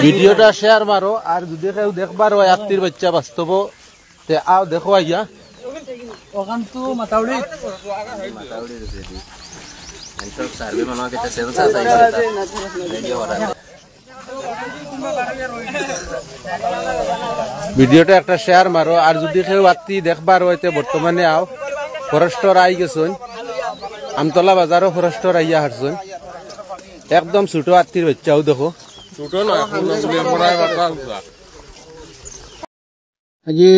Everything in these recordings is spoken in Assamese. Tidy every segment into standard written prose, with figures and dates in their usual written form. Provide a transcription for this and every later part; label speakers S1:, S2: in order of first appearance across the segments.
S1: ভিডিওটা শেয়ার মারো আর যদি কেউ দেখবার হয় আত্মীর বাচ্চা বাস্তব তে আও দেখো আইয়া
S2: ওখান তো মাতাউড়ি
S3: entonces sarve mano que te sensa sai video hora
S1: ভিডিওটা একটা শেয়ার মারো আর যদি কেউ আত্মী দেখবার হইতে বর্তমানে আও ফরেস্টর আই গেছুন আমতলা বাজারও ফরেস্টর আইয়া হারছুন একদম ছোট আত্মীর বাচ্চাও দেখো ছোট নয়
S2: আজি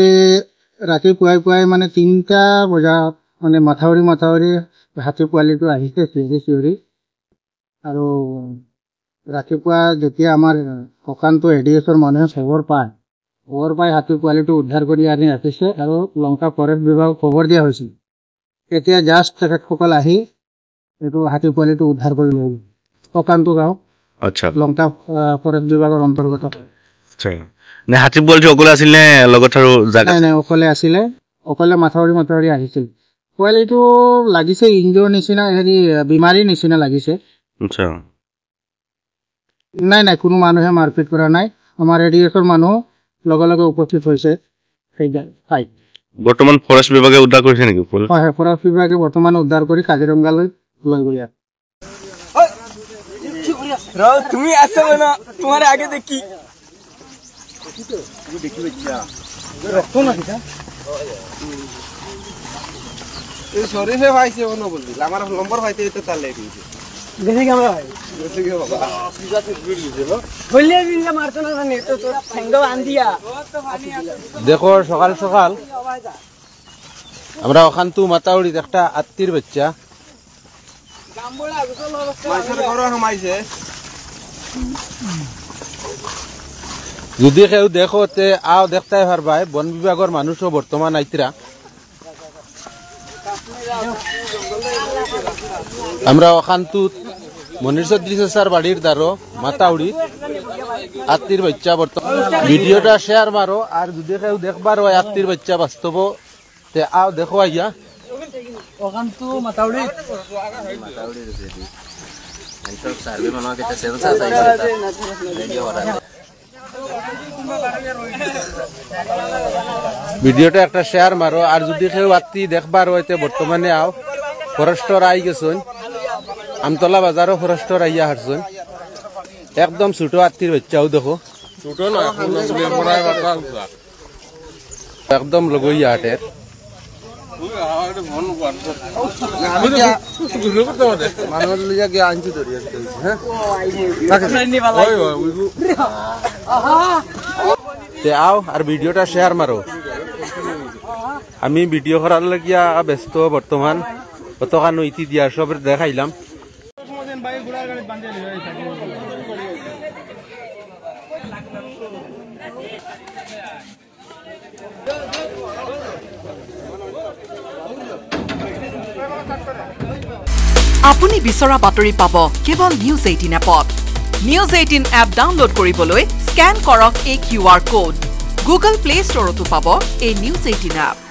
S2: ৰাতি পুৱাই মানে 3টা বজা মানে মাথাউৰি হাতী পোৱালিটো আহিছে চিঞৰি আৰু ৰাতিপুৱা যেতিয়া আমাৰ ককানটো এডিএছৰ মানুহে খবৰ পাই হাতী পোৱালিটো উদ্ধাৰ কৰি আনি ৰাখিছে আৰু লংকা ফৰেষ্ট বিভাগক খবৰ দিয়া হৈছিল এতিয়া জাষ্ট তেখেতসকল আহি এইটো হাতী পোৱালিটো উদ্ধাৰ কৰি লৈ ককানটো গাঁও
S4: আচ্ছা
S2: লংকা ফৰেষ্ট বিভাগৰ অন্তৰ্গত
S4: আচ্ছা নে হাতী পোৱালিটো অকলে আছিল নে লগত আৰু জাগা
S2: নাই অকলে আছিলে অকলে মাথাউৰি আহিছিল পোৱালিটো লাগিছে ইঞ্জৰ নিচিনা হেৰি বিমাৰী নিচিনা লাগিছে
S4: আচ্ছা
S2: নাই কোনো মানুহে মাৰপিট কৰা নাই আমাৰ এডিএছৰ মানুহ লগে উপস্থিত হৈছে সেইটাই
S4: বৰ্তমান ফৰেষ্ট বিভাগে উদ্ধাৰ কৰিছে নেকি
S2: হয় ফৰেষ্ট বিভাগে বৰ্তমান উদ্ধাৰ কৰি কাজিৰঙালৈ লৈ গৈ আছে
S5: তুমি আছো না তোমার আগে দেখি দেখি বাচ্চা রক্ত না কিটা এই শরীরে ভাইছে ওনো বলবি আমার নম্বর ভাইতে তো তার লেগে দিয়েছে দেখি কেমন ভাই দেখি কে বাবা পিছাতে ভিড় দিছে না বললে বিনলা মারতো না নে তো তোর ঠ্যাঙ্গা বান্ধিয়া
S1: দেখো সকাল সকাল আমরা ওখানতু মাতাউড়ি একটা আত্মীর বাচ্চা যদি কেউ দেখো তে আও দেখতে পারবাই বন বিভাগের মানুষও বর্তমান আইতরা আমরা ওখানতু মনির চৌধুরী স্যার বাড়ির দ্বারো মাতাউড়ি আত্মীর বাচ্চা বর্তমান ভিডিওটা শেয়ার মারো আর যদি কেউ দেখবার হয় আত্মীর বাচ্চা বাস্তব তে আও দেখো আইয়া
S2: ওখান তো মাতাউড়ি
S3: entonces sarve mano que te sensa sai video hora
S1: ভিডিওটা একটা শেয়ার মারো আর যদি কেউ আত্মী দেখবার হইতে বর্তমানে আও ফরেস্টর আই গেছুন আমতলা বাজারও ফরেস্টর আইয়া হারছুন একদম ছোট আত্মীর বাচ্চাও দেখো ছোট নয় একদম লগইয়া হাটের আও আর ভিডিওটা শেয়ার মারো আমি ভিডিও করার লাগিয়া ব্যস্ত বর্তমান কতখান ইতি দিয়া সব দেখাইলাম
S6: আপুনি বিচৰা বাতৰি পাব কেৱল নিউজ 18 এপত নিউজ 18 এপ ডাউনলোড কৰিবলৈ স্ক্যান কৰক এই QR কোড গুগল প্লে ষ্টৰতো পাব এই নিউজ 18 এপ